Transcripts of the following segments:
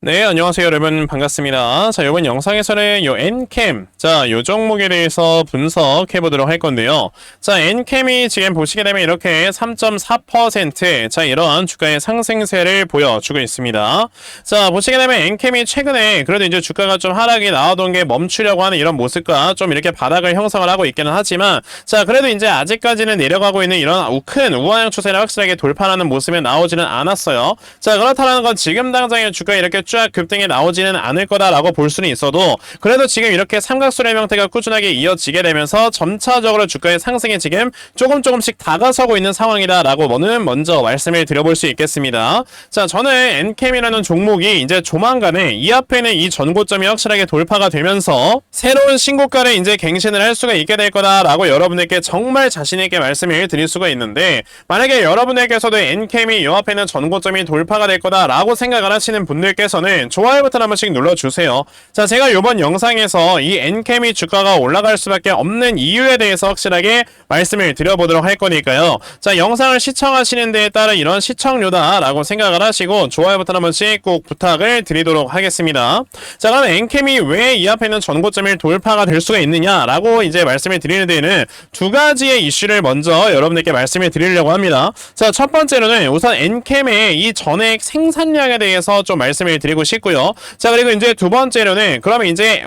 네, 안녕하세요, 여러분. 반갑습니다. 자, 이번 영상에서는 요 엔캠, 자, 요 종목에 대해서 분석해 보도록 할 건데요. 자, 엔캠이 지금 보시게 되면 이렇게 3.4%, 자, 이러한 주가의 상승세를 보여주고 있습니다. 자, 보시게 되면 엔캠이 최근에 그래도 이제 주가가 좀 하락이 나오던 게 멈추려고 하는 이런 모습과 좀 이렇게 바닥을 형성을 하고 있기는 하지만, 자, 그래도 이제 아직까지는 내려가고 있는 이런 큰 우하향 추세를 확실하게 돌파하는 모습이 나오지는 않았어요. 자, 그렇다는 건 지금 당장의 주가 이렇게 쫙 급등이 나오지는 않을 거다라고 볼 수는 있어도 그래도 지금 이렇게 삼각수렴 형태가 꾸준하게 이어지게 되면서 점차적으로 주가의 상승에 지금 조금씩 다가서고 있는 상황이다라고 먼저 말씀을 드려볼 수 있겠습니다. 자, 저는 엔캠이라는 종목이 이제 조만간에 이 앞에는 이 전고점이 확실하게 돌파가 되면서 새로운 신고가를 이제 갱신을 할 수가 있게 될 거다라고 여러분에게 정말 자신있게 말씀을 드릴 수가 있는데, 만약에 여러분에게서도 엔캠이 이 앞에는 전고점이 돌파가 될 거다라고 생각을 하시는 분들께서는 좋아요 버튼 한 번씩 눌러주세요. 자, 제가 이번 영상에서 이 엔캠이 주가가 올라갈 수밖에 없는 이유에 대해서 확실하게 말씀을 드려보도록 할 거니까요. 자, 영상을 시청하시는 데에 따른 이런 시청료다라고 생각을 하시고 좋아요 버튼 한 번씩 꼭 부탁을 드리도록 하겠습니다. 자, 그럼 엔캠이 왜 이 앞에는 전고점을 돌파가 될 수가 있느냐라고 이제 말씀을 드리는 데에는 두 가지의 이슈를 먼저 여러분들께 말씀을 드리려고 합니다. 자, 첫 번째로는 우선 엔캠의 이 전액 생산량에 대해서 좀 말씀을 드리고 싶고요. 자, 그리고 이제 두 번째로는 그러면 이제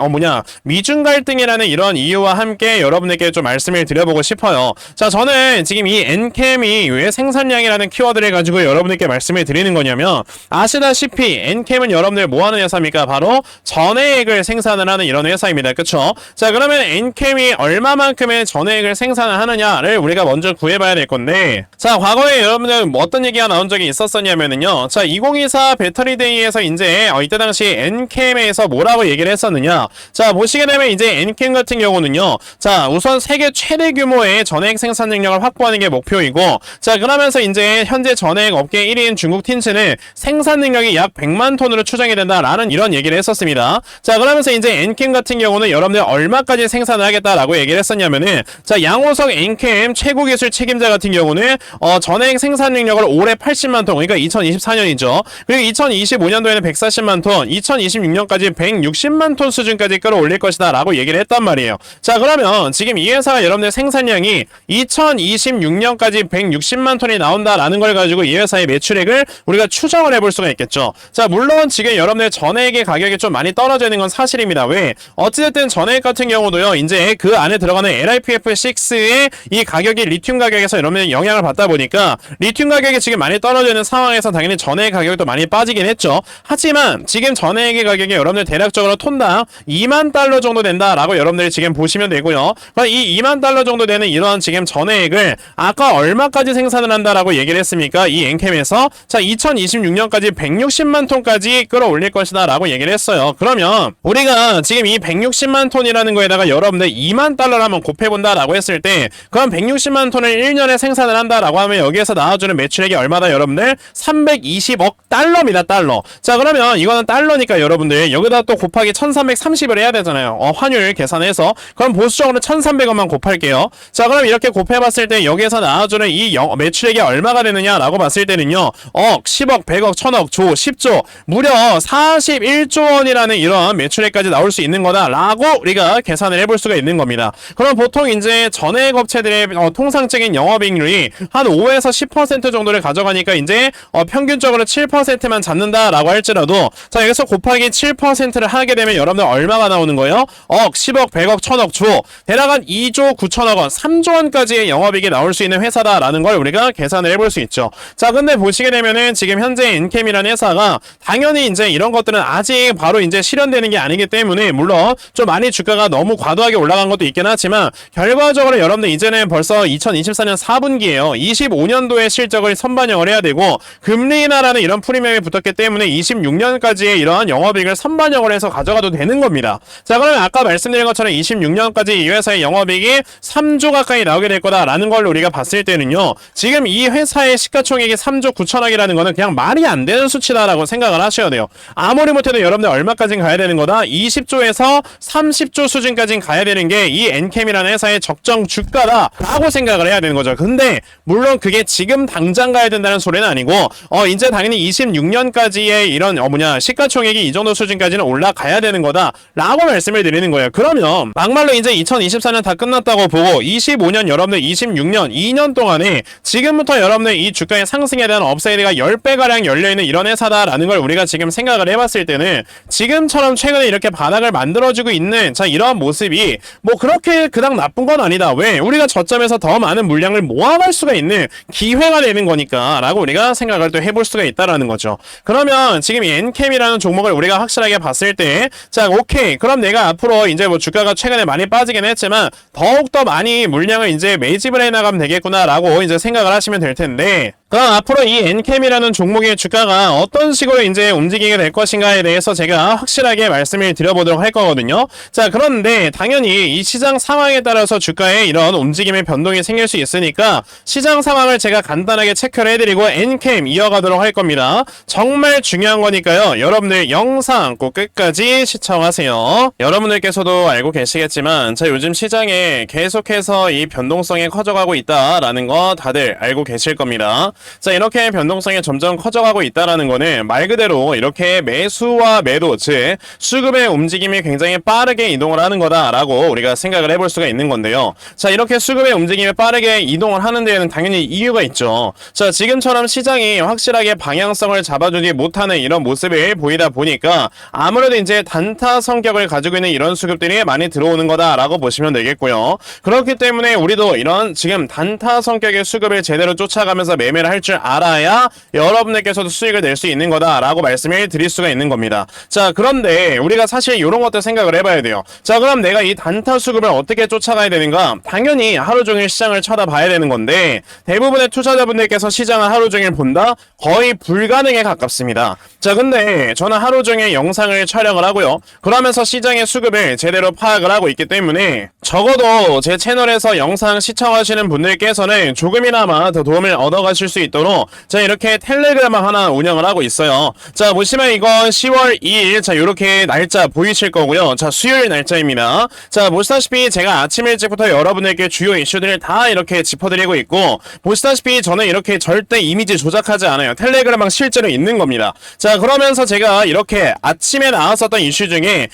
미중 갈등이라는 이런 이유와 함께 여러분에게 좀 말씀을 드려보고 싶어요. 자, 저는 지금 이 엔캠이 왜 생산량이라는 키워드를 가지고 여러분에게 말씀을 드리는 거냐면, 아시다시피 엔캠은 여러분들 뭐 하는 회사입니까? 바로 전해액을 생산을 하는 이런 회사입니다. 그쵸? 자, 그러면 엔캠이 얼마만큼의 전해액을 생산을 하느냐를 우리가 먼저 구해봐야 될 건데, 자, 과거에 여러분들 어떤 얘기가 나온 적이 있었었냐면은요, 자, 2024 배터리데이에서 이제 이때 당시 엔캠에서 뭐라고 얘기를 했었느냐, 자, 보시게 되면 이제 엔캠 같은 경우는요, 자, 우선 세계 최대 규모의 전해액 생산 능력을 확보하는 게 목표이고, 자, 그러면서 이제 현재 전해액 업계 1위인 중국 틴츠는 생산 능력이 약 100만 톤으로 추정이 된다라는 이런 얘기를 했었습니다. 자, 그러면서 이제 엔캠 같은 경우는 여러분들 얼마까지 생산을 하겠다라고 얘기를 했었냐면은, 자, 양호석 엔캠 최고 기술 책임자 같은 경우는 전해액 생산 능력을 올해 80만 톤, 그러니까 2024년이죠. 그리고 2025년도에는 140만 톤, 2026년까지 160만 톤 수준까지 끌어올릴 것이다 라고 얘기를 했단 말이에요. 자, 그러면 지금 이 회사가 여러분들 생산량이 2026년까지 160만 톤이 나온다라는 걸 가지고 이 회사의 매출액을 우리가 추정을 해볼 수가 있겠죠. 자, 물론 지금 여러분들 전해액의 가격이 좀 많이 떨어져 있는 건 사실입니다. 왜? 어찌됐든 전해액 같은 경우도요, 이제 그 안에 들어가는 LiPF6의 이 가격이 리튬 가격에서 여러분들 영향을 받다 보니까 리튬 가격이 지금 많이 떨어져 있는 상황에서 당연히 전해액 가격도 많이 빠지긴 했죠. 하지만 지금 전해액의 가격이 여러분들 대략적으로 톤당 2만 달러 정도 된다라고 여러분들이 지금 보시면 되고요. 이 2만 달러 정도 되는 이런 지금 전해액을 아까 얼마까지 생산을 한다라고 얘기를 했습니까? 이 엔캠에서 자, 2026년까지 160만 톤까지 끌어올릴 것이다 라고 얘기를 했어요. 그러면 우리가 지금 이 160만 톤이라는 거에다가 여러분들 2만 달러를 한번 곱해본다라고 했을 때, 그럼 160만 톤을 1년에 생산을 한다라고 하면 여기에서 나와주는 매출액이 얼마다 여러분들? 320억 달러입니다. 달러. 자, 그러면 이거는 달러니까 여러분들 여기다 또 곱하기 1330을 해야 되잖아요. 환율 계산해서. 그럼 보수적으로 1300원만 곱할게요. 자, 그럼 이렇게 곱해봤을 때 여기에서 나와주는 이 매출액이 얼마가 되느냐라고 봤을 때는요, 억, 10억, 100억, 1000억, 조, 10조, 무려 41조 원이라는 이런 매출액까지 나올 수 있는 거다라고 우리가 계산을 해볼 수가 있는 겁니다. 그럼 보통 이제 전해액 업체들의 통상적인 영업이익률이 한 5에서 10% 정도를 가져가니까 이제 평균적으로 7%만 잡는다라고 할지라도, 자, 여기서 곱하기 7%를 하게 되면 여러분들 얼마가 나오는 거예요? 억, 10억, 100억, 1000억, 조, 대략 한 2조 9천억 원, 3조 원까지의 영업이익이 나올 수 있는 회사다라는 걸 우리가 계산을 해볼 수 있죠. 자, 근데 보시게 되면은 지금 현재 엔캠이라는 회사가 당연히 이제 이런 것들은 아직 바로 이제 실현되는 게 아니기 때문에, 물론 좀 많이 주가가 너무 과도하게 올라간 것도 있긴 하지만 결과적으로 여러분들 이제는 벌써 2024년 4분기예요. 25년도에 실적을 선반영을 해야 되고 금리 인하라는 이런 프리미엄이 붙었기 때문에 26년까지의 이러한 영업이익을 선반영을 해서 가져가도 되는 겁니다. 자, 그러면 아까 말씀드린 것처럼 26년까지 이 회사의 영업이익이 3조 가까이 나오게 될 거다라는 걸 우리가 봤을 때는요, 지금 이 회사의 시가총액이 3조 9천억이라는 거는 그냥 말이 안 되는 수치다라고 생각을 하셔야 돼요. 아무리 못해도 여러분들 얼마까지 가야 되는 거다? 20조에서 30조 수준까지 가야 되는 게 이 엔캠이라는 회사의 적정 주가다라고 생각을 해야 되는 거죠. 근데 물론 그게 지금 당장 가야 된다는 소리는 아니고 이제 당연히 26년까지의 이런 시가총액이 이 정도 수준까지는 올라가야 되는 거다 라고 말씀을 드리는 거예요. 그러면 막말로 이제 2024년 다 끝났다고 보고 25년 여러분들 26년 2년 동안에 지금부터 여러분들 이 주가의 상승에 대한 업사이드가 10배가량 열려있는 이런 회사다라는 걸 우리가 지금 생각을 해봤을 때는 지금처럼 최근에 이렇게 바닥을 만들어주고 있는 자 이러한 모습이 뭐 그렇게 그닥 나쁜 건 아니다. 왜? 우리가 저점에서 더 많은 물량을 모아갈 수가 있는 기회가 되는 거니까 라고 우리가 생각을 또 해볼 수가 있다라는 거죠. 그러면 지금 이 엔캠이라는 종목을 우리가 확실하게 봤을 때 자 오케이 그럼 내가 앞으로 이제 뭐 주가가 최근에 많이 빠지긴 했지만 더욱더 많이 물량을 이제 매집을 해나가면 되겠구나 라고 이제 생각을 하시면 될 텐데 그럼 앞으로 이 엔캠이라는 종목의 주가가 어떤 식으로 이제 움직이게 될 것인가에 대해서 제가 확실하게 말씀을 드려보도록 할 거거든요. 자, 그런데 당연히 이 시장 상황에 따라서 주가에 이런 움직임의 변동이 생길 수 있으니까 시장 상황을 제가 간단하게 체크를 해드리고 엔캠 이어가도록 할 겁니다. 정말 중요한 거니까요. 여러분들 영상 꼭 끝까지 시청하세요. 여러분들께서도 알고 계시겠지만 자, 요즘 시장에 계속해서 이 변동성이 커져가고 있다라는 거 다들 알고 계실 겁니다. 자 이렇게 변동성이 점점 커져가고 있다라는 거는 말 그대로 이렇게 매수와 매도 즉 수급의 움직임이 굉장히 빠르게 이동을 하는 거다라고 우리가 생각을 해볼 수가 있는 건데요. 자 이렇게 수급의 움직임이 빠르게 이동을 하는 데에는 당연히 이유가 있죠. 자 지금처럼 시장이 확실하게 방향성을 잡아주지 못하는 이런 모습을 보이다 보니까 아무래도 이제 단타 성격을 가지고 있는 이런 수급들이 많이 들어오는 거다라고 보시면 되겠고요. 그렇기 때문에 우리도 이런 지금 단타 성격의 수급을 제대로 쫓아가면서 매매를 할 줄 알아야 여러분들께서도 수익을 낼 수 있는 거다라고 말씀을 드릴 수가 있는 겁니다. 자 그런데 우리가 사실 이런 것도 생각을 해봐야 돼요. 자 그럼 내가 이 단타 수급을 어떻게 쫓아가야 되는가? 당연히 하루 종일 시장을 쳐다봐야 되는 건데 대부분의 투자자분들께서 시장을 하루 종일 본다? 거의 불가능에 가깝습니다. 자 근데 저는 하루 종일 영상을 촬영을 하고요. 그러면서 시장의 수급을 제대로 파악을 하고 있기 때문에 적어도 제 채널에서 영상 시청하시는 분들께서는 조금이나마 더 도움을 얻어가실 수 있도록 자 이렇게 텔레그램 하나 운영을 하고 있어요. 자 보시면 이건 10월 2일 자 요렇게 날짜 보이실 거고요. 자 수요일 날짜입니다. 자 보시다시피 제가 아침 일찍부터 여러분에게 주요 이슈들을 다 이렇게 짚어드리고 있고 보시다시피 저는 이렇게 절대 이미지 조작하지 않아요. 텔레그램방 실제로 있는 겁니다. 자 그러면서 제가 이렇게 아침에 나왔었던 이슈 중에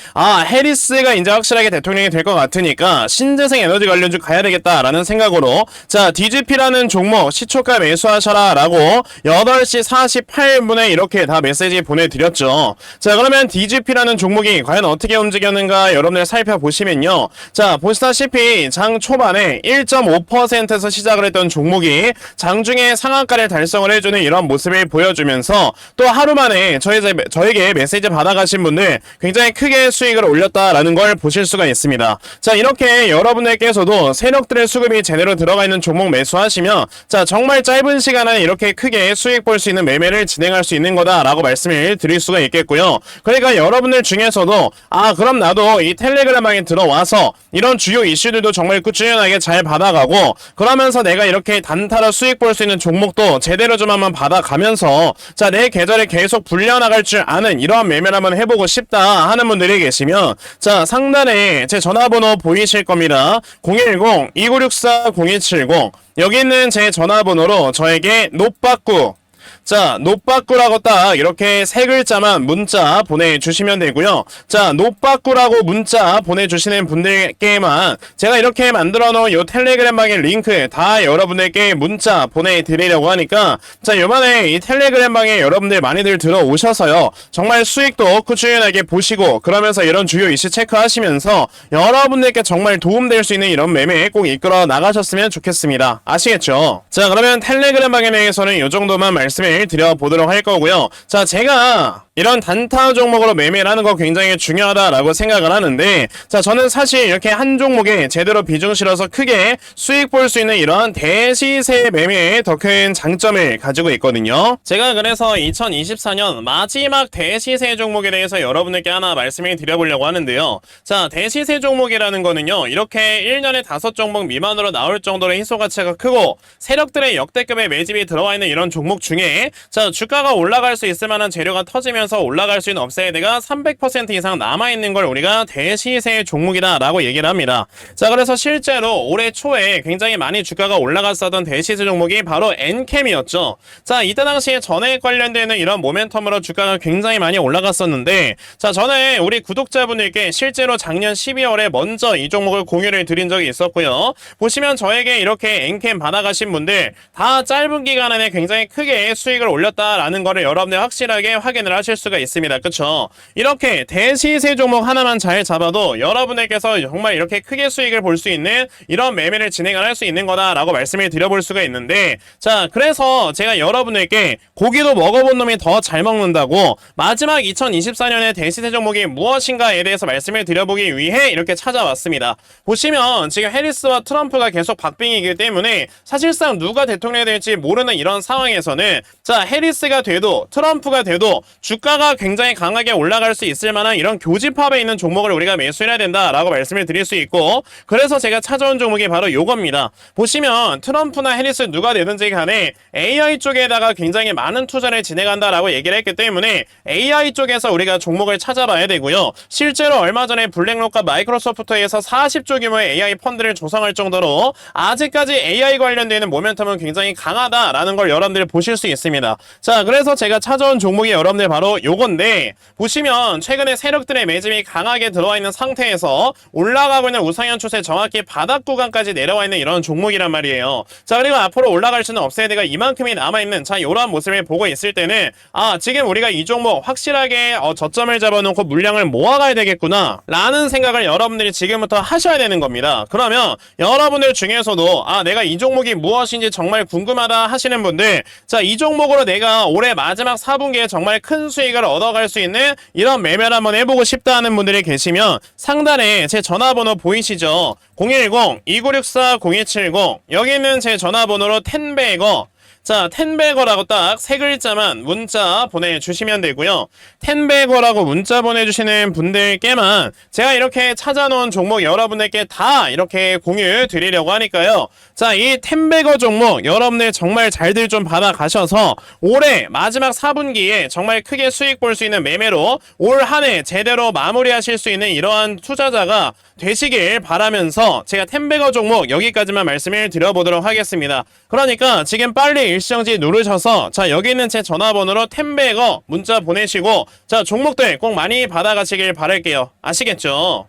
해리스가 이제 확실하게 대통령이 될 것 같으니까 신재생 에너지 관련주 가야 되겠다라는 생각으로 자 DGP라는 종목 시초가 매수하셔라 라고 8시 48분에 이렇게 다 메시지 보내드렸죠. 자 그러면 DGP라는 종목이 과연 어떻게 움직였는가 여러분들 살펴보시면요. 자 보시다시피 장 초반에 1.5%에서 시작을 했던 종목이 장중에 상한가를 달성을 해주는 이런 모습을 보여주면서 또 하루 만에 저에게 메시지 받아가신 분들 굉장히 크게 수익을 올렸다라는 걸 보실 수가 있습니다. 자 이렇게 여러분들께서도 세력들의 수급이 제대로 들어가 있는 종목 매수하시면 자 정말 짧은 시간 안에 이렇게 크게 수익 볼 수 있는 매매를 진행할 수 있는 거다라고 말씀을 드릴 수가 있겠고요. 그러니까 여러분들 중에서도 그럼 나도 이 텔레그램방에 들어와서 이런 주요 이슈들도 정말 꾸준하게 잘 받아가고 그러면서 내가 이렇게 단타로 수익 볼 수 있는 종목도 제대로 좀 한번 받아가면서 자 내 계절에 계속 불려나갈 줄 아는 이러한 매매를 한번 해보고 싶다 하는 분들이 계시면 자 상단에 제 전화번호 보이실 겁니다. 010-2964-0170 여기 있는 제 전화번호로 저에게 노빠꾸 자 노빠꾸라고 딱 이렇게 세 글자만 문자 보내주시면 되고요. 자 노빠꾸라고 문자 보내주시는 분들께만 제가 이렇게 만들어 놓은 요 텔레그램방의 링크 다 여러분들께 문자 보내드리려고 하니까 자 요번에 이 텔레그램방에 여러분들 많이들 들어오셔서요 정말 수익도 꾸준하게 보시고 그러면서 이런 주요 이슈 체크하시면서 여러분들께 정말 도움될 수 있는 이런 매매 꼭 이끌어 나가셨으면 좋겠습니다. 아시겠죠? 자 그러면 텔레그램방에 대해서는 요 정도만 말씀을 드려보도록 할 거고요. 자 제가 이런 단타 종목으로 매매를 하는 거 굉장히 중요하다라고 생각을 하는데 자 저는 사실 이렇게 한 종목에 제대로 비중 실어서 크게 수익 볼 수 있는 이런 대시세 매매에 더 큰 장점을 가지고 있거든요. 제가 그래서 2024년 마지막 대시세 종목에 대해서 여러분들께 하나 말씀을 드려보려고 하는데요. 자 대시세 종목이라는 거는요 이렇게 1년에 5종목 미만으로 나올 정도로 희소가치가 크고 세력들의 역대급의 매집이 들어와 있는 이런 종목 중에 중에 자 주가가 올라갈 수 있을 만한 재료가 터지면서 올라갈 수 있는 업사이드가 300% 이상 남아있는 걸 우리가 대시세 종목이다라고 얘기를 합니다. 자 그래서 실제로 올해 초에 굉장히 많이 주가가 올라갔었던 대시세 종목이 바로 엔캠이었죠. 자 이때 당시에 전해액 관련되는 이런 모멘텀으로 주가가 굉장히 많이 올라갔었는데 자 전에 우리 구독자분들께 실제로 작년 12월에 먼저 이 종목을 공유를 드린 적이 있었고요. 보시면 저에게 이렇게 엔캠 받아가신 분들 다 짧은 기간 안에 굉장히 크게 수익을 올렸다라는 거를 여러분들 확실하게 확인을 하실 수가 있습니다. 그쵸? 이렇게 대시세 종목 하나만 잘 잡아도 여러분들께서 정말 이렇게 크게 수익을 볼 수 있는 이런 매매를 진행을 할 수 있는 거다라고 말씀을 드려볼 수가 있는데 자 그래서 제가 여러분들께 고기도 먹어본 놈이 더 잘 먹는다고 마지막 2024년의 대시세 종목이 무엇인가에 대해서 말씀을 드려보기 위해 이렇게 찾아왔습니다. 보시면 지금 해리스와 트럼프가 계속 박빙이기 때문에 사실상 누가 대통령이 될지 모르는 이런 상황에서는 자 해리스가 돼도 트럼프가 돼도 주가가 굉장히 강하게 올라갈 수 있을 만한 이런 교집합에 있는 종목을 우리가 매수해야 된다라고 말씀을 드릴 수 있고 그래서 제가 찾아온 종목이 바로 요겁니다. 보시면 트럼프나 해리스 누가 되든지 간에 AI 쪽에다가 굉장히 많은 투자를 진행한다라고 얘기를 했기 때문에 AI 쪽에서 우리가 종목을 찾아봐야 되고요. 실제로 얼마 전에 블랙록과 마이크로소프트에서 40조 규모의 AI 펀드를 조성할 정도로 아직까지 AI 관련되는 모멘텀은 굉장히 강하다라는 걸 여러분들이 보실 수 있습니다. 자 그래서 제가 찾아온 종목이 여러분들 바로 요건데 보시면 최근에 세력들의 매집이 강하게 들어와 있는 상태에서 올라가고 있는 우상향 추세 정확히 바닥 구간까지 내려와 있는 이런 종목이란 말이에요. 자 그리고 앞으로 올라갈 수 있는 업사이드가 이만큼이 남아있는 자 이러한 모습을 보고 있을 때는 아 지금 우리가 이 종목 확실하게 저점을 잡아놓고 물량을 모아가야 되겠구나 라는 생각을 여러분들이 지금부터 하셔야 되는 겁니다. 그러면 여러분들 중에서도 아 내가 이 종목이 무엇인지 정말 궁금하다 하시는 분들 자 이 종목으로 내가 올해 마지막 4분기에 정말 큰 수익을 얻어갈 수 있는 이런 매매를 한번 해보고 싶다 하는 분들이 계시면 상단에 제 전화번호 보이시죠? 010-2964-0270 여기 있는 제 전화번호로 텐베거 자, 텐베거라고 딱 세 글자만 문자 보내주시면 되고요. 텐베거라고 문자 보내주시는 분들께만 제가 이렇게 찾아놓은 종목 여러분들께 다 이렇게 공유 드리려고 하니까요. 자, 이 텐베거 종목 여러분들 정말 잘들 좀 받아가셔서 올해 마지막 4분기에 정말 크게 수익 볼 수 있는 매매로 올 한 해 제대로 마무리하실 수 있는 이러한 투자자가 되시길 바라면서 제가 텐베거 종목 여기까지만 말씀을 드려보도록 하겠습니다. 그러니까 지금 빨리 일시정지 누르셔서 자 여기 있는 제 전화번호로 텐베거 문자 보내시고 자 종목들 꼭 많이 받아가시길 바랄게요. 아시겠죠?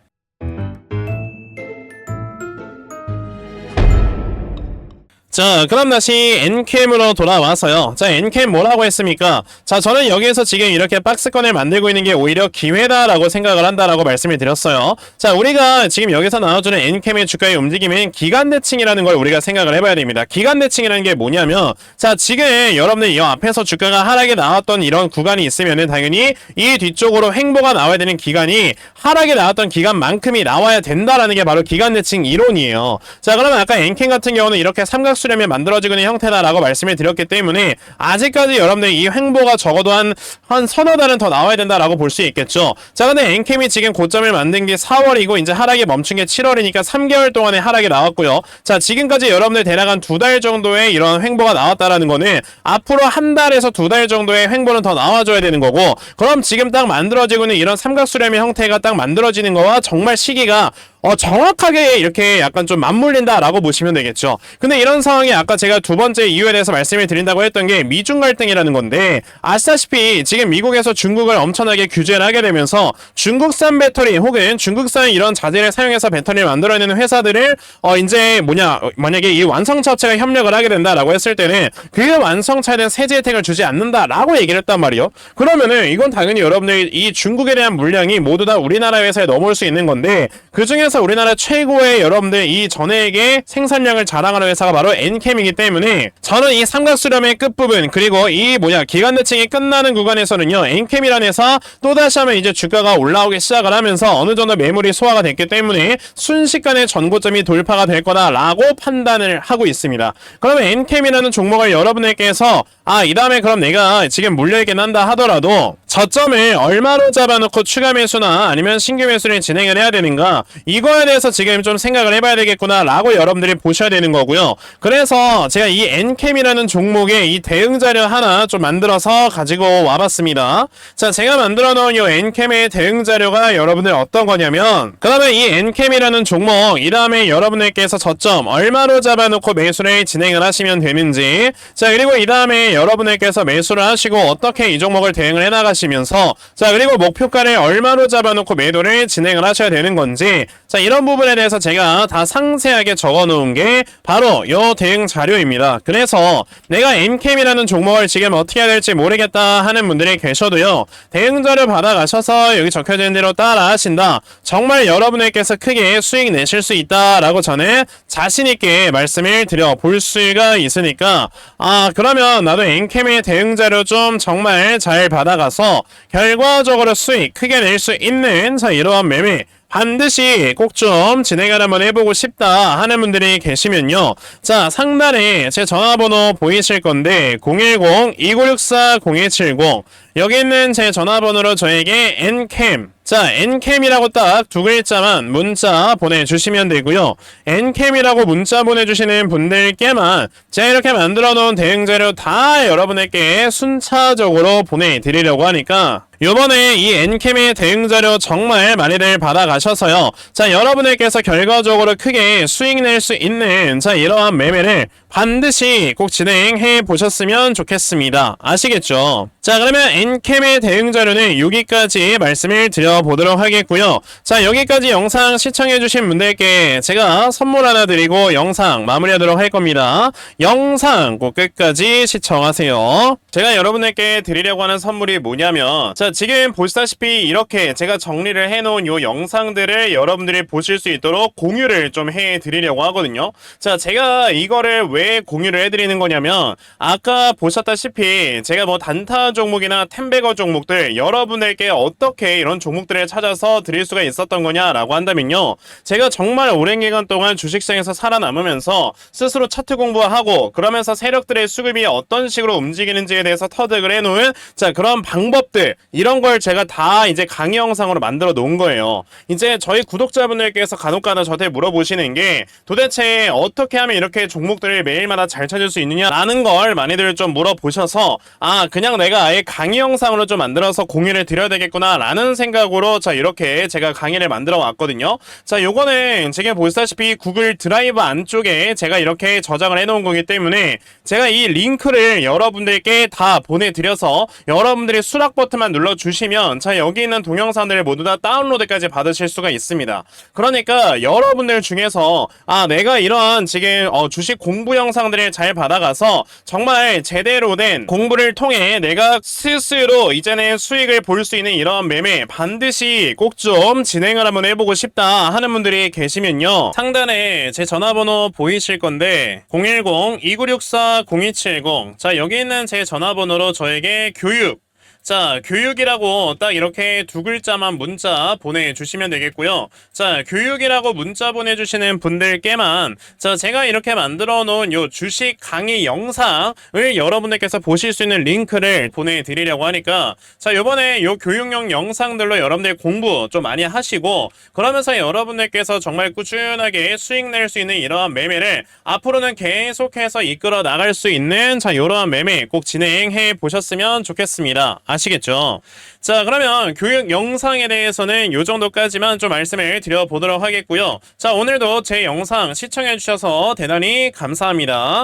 자 그럼 다시 엔캠으로 돌아와서요. 자 엔캠 뭐라고 했습니까? 자 저는 여기에서 지금 이렇게 박스권을 만들고 있는 게 오히려 기회다라고 생각을 한다라고 말씀을 드렸어요. 자 우리가 지금 여기서 나와주는 엔캠의 주가의 움직임은 기간대칭이라는 걸 우리가 생각을 해봐야 됩니다. 기간대칭이라는 게 뭐냐면 자 지금 여러분들 이 앞에서 주가가 하락에 나왔던 이런 구간이 있으면은 당연히 이 뒤쪽으로 횡보가 나와야 되는 기간이 하락에 나왔던 기간만큼이 나와야 된다라는 게 바로 기간대칭 이론이에요. 자 그러면 아까 엔캠 같은 경우는 이렇게 삼각 수렴이 만들어지고 있는 형태다라고 말씀을 드렸기 때문에 아직까지 여러분들 이 횡보가 적어도 한 서너 달은 더 나와야 된다라고 볼 수 있겠죠. 자 근데 엔캠이 지금 고점을 만든 게 4월이고 이제 하락이 멈춘 게 7월이니까 3개월 동안의 하락이 나왔고요. 자 지금까지 여러분들 대략 한 2달 정도의 이런 횡보가 나왔다라는 거는 앞으로 한 달에서 2달 정도의 횡보는 더 나와줘야 되는 거고 그럼 지금 딱 만들어지고 있는 이런 삼각 수렴의 형태가 딱 만들어지는 거와 정말 시기가 정확하게 이렇게 약간 좀 맞물린다라고 보시면 되겠죠. 근데 이런 상황이 아까 제가 두 번째 이유에 대해서 말씀을 드린다고 했던 게 미중 갈등이라는 건데 아시다시피 지금 미국에서 중국을 엄청나게 규제를 하게 되면서 중국산 배터리 혹은 중국산 이런 자재를 사용해서 배터리를 만들어내는 회사들을 이제 만약에 이 완성차 업체가 협력을 하게 된다라고 했을 때는 그 완성차에 대한 세제 혜택을 주지 않는다라고 얘기를 했단 말이에요. 그러면은 이건 당연히 여러분들 이 중국에 대한 물량이 모두 다 우리나라 회사에 넘어올 수 있는 건데 그 중에서 우리나라 최고의 여러분들 이 전액의 생산량을 자랑하는 회사가 바로 엔캠이기 때문에 저는 이 삼각수렴의 끝부분 그리고 이 기간대칭이 끝나는 구간에서는요 엔캠이라는 회사 또다시 하면 이제 주가가 올라오기 시작을 하면서 어느 정도 매물이 소화가 됐기 때문에 순식간에 전고점이 돌파가 될 거다라고 판단을 하고 있습니다. 그러면 엔캠이라는 종목을 여러분들께서 이 다음에 그럼 내가 지금 물려있긴 한다 하더라도 저점을 얼마로 잡아놓고 추가 매수나 아니면 신규 매수를 진행을 해야 되는가, 이거에 대해서 지금 좀 생각을 해봐야 되겠구나 라고 여러분들이 보셔야 되는 거고요. 그래서 제가 이 엔캠이라는 종목의 이 대응 자료 하나 좀 만들어서 가지고 와봤습니다. 자, 제가 만들어 놓은 이 엔캠의 대응 자료가 여러분들 어떤 거냐면, 그 다음에 이 엔캠이라는 종목, 이 다음에 여러분들께서 저점 얼마로 잡아놓고 매수를 진행을 하시면 되는지, 자, 그리고 이 다음에 여러분들께서 매수를 하시고 어떻게 이 종목을 대응을 해나가시면서, 자, 그리고 목표가를 얼마로 잡아놓고 매도를 진행을 하셔야 되는 건지, 자, 이런 부분에 대해서 제가 다 상세하게 적어 놓은 게 바로 요 대응 자료입니다. 그래서 내가 엔캠이라는 종목을 지금 어떻게 해야 될지 모르겠다 하는 분들이 계셔도요, 대응 자료 받아가셔서 여기 적혀져 있는 대로 따라 하신다, 정말 여러분들께서 크게 수익 내실 수 있다라고 저는 자신있게 말씀을 드려 볼 수가 있으니까, 그러면 나도 엔캠의 대응 자료 좀 정말 잘 받아가서 결과적으로 수익 크게 낼 수 있는, 자, 이러한 매매 반드시 꼭 좀 진행을 한번 해보고 싶다 하는 분들이 계시면요, 자, 상단에 제 전화번호 보이실 건데 010-2964-0170, 여기 있는 제 전화번호로 저에게 엔캠, 자, 엔캠이라고 딱 두 글자만 문자 보내주시면 되고요. 엔캠이라고 문자 보내주시는 분들께만 제가 이렇게 만들어 놓은 대응 자료 다 여러분에게 순차적으로 보내드리려고 하니까, 요번에 이 엔캠의 대응 자료 정말 많이들 받아가셔서요, 자, 여러분들께서 결과적으로 크게 수익 낼 수 있는, 자, 이러한 매매를 반드시 꼭 진행해 보셨으면 좋겠습니다. 아시겠죠? 자, 그러면 엔캠의 대응 자료는 여기까지 말씀을 드려보도록 하겠고요. 자, 여기까지 영상 시청해주신 분들께 제가 선물 하나 드리고 영상 마무리하도록 할 겁니다. 영상 꼭 끝까지 시청하세요. 제가 여러분들께 드리려고 하는 선물이 뭐냐면, 자, 지금 보시다시피 이렇게 제가 정리를 해놓은 요 영상들을 여러분들이 보실 수 있도록 공유를 좀 해드리려고 하거든요. 자, 제가 이거를 왜 공유를 해드리는 거냐면, 아까 보셨다시피 제가 뭐 단타 종목이나 템베거 종목들 여러분들께 어떻게 이런 종목들을 찾아서 드릴 수가 있었던 거냐라고 한다면요, 제가 정말 오랜 기간 동안 주식시장에서 살아남으면서 스스로 차트 공부하고 그러면서 세력들의 수급이 어떤 식으로 움직이는지에 대해서 터득을 해놓은, 자, 그런 방법들, 이런 걸 제가 다 이제 강의 영상으로 만들어 놓은 거예요. 이제 저희 구독자분들께서 간혹가다 저한테 물어보시는 게, 도대체 어떻게 하면 이렇게 종목들을 매일마다 잘 찾을 수 있느냐라는 걸 많이들 좀 물어보셔서, 그냥 내가 아예 강의 영상으로 좀 만들어서 공유를 드려야 되겠구나 라는 생각으로, 자, 이렇게 제가 강의를 만들어 왔거든요. 자, 요거는 지금 보시다시피 구글 드라이브 안쪽에 제가 이렇게 저장을 해놓은 거기 때문에 제가 이 링크를 여러분들께 다 보내드려서 여러분들이 수락 버튼만 눌러주시면, 자, 여기 있는 동영상들을 모두 다 다운로드까지 받으실 수가 있습니다. 그러니까 여러분들 중에서 내가 이런 지금 주식 공부 영상들을 잘 받아가서 정말 제대로 된 공부를 통해 내가 스스로 이제는 수익을 볼 수 있는 이런 매매 반드시 꼭 좀 진행을 한번 해보고 싶다 하는 분들이 계시면요, 상단에 제 전화번호 보이실 건데 010-2964-0270, 자, 여기 있는 제 전화번호로 저에게 교육, 자, 교육이라고 딱 이렇게 두 글자만 문자 보내주시면 되겠고요. 자, 교육이라고 문자 보내주시는 분들께만, 자, 제가 이렇게 만들어 놓은 요 주식 강의 영상을 여러분들께서 보실 수 있는 링크를 보내드리려고 하니까, 자, 요번에 요 교육용 영상들로 여러분들 공부 좀 많이 하시고, 그러면서 여러분들께서 정말 꾸준하게 수익 낼 수 있는 이러한 매매를 앞으로는 계속해서 이끌어 나갈 수 있는, 자, 이러한 매매 꼭 진행해 보셨으면 좋겠습니다. 아시겠죠? 자, 그러면 교육 영상에 대해서는 요 정도까지만 좀 말씀을 드려보도록 하겠고요. 자, 오늘도 제 영상 시청해주셔서 대단히 감사합니다.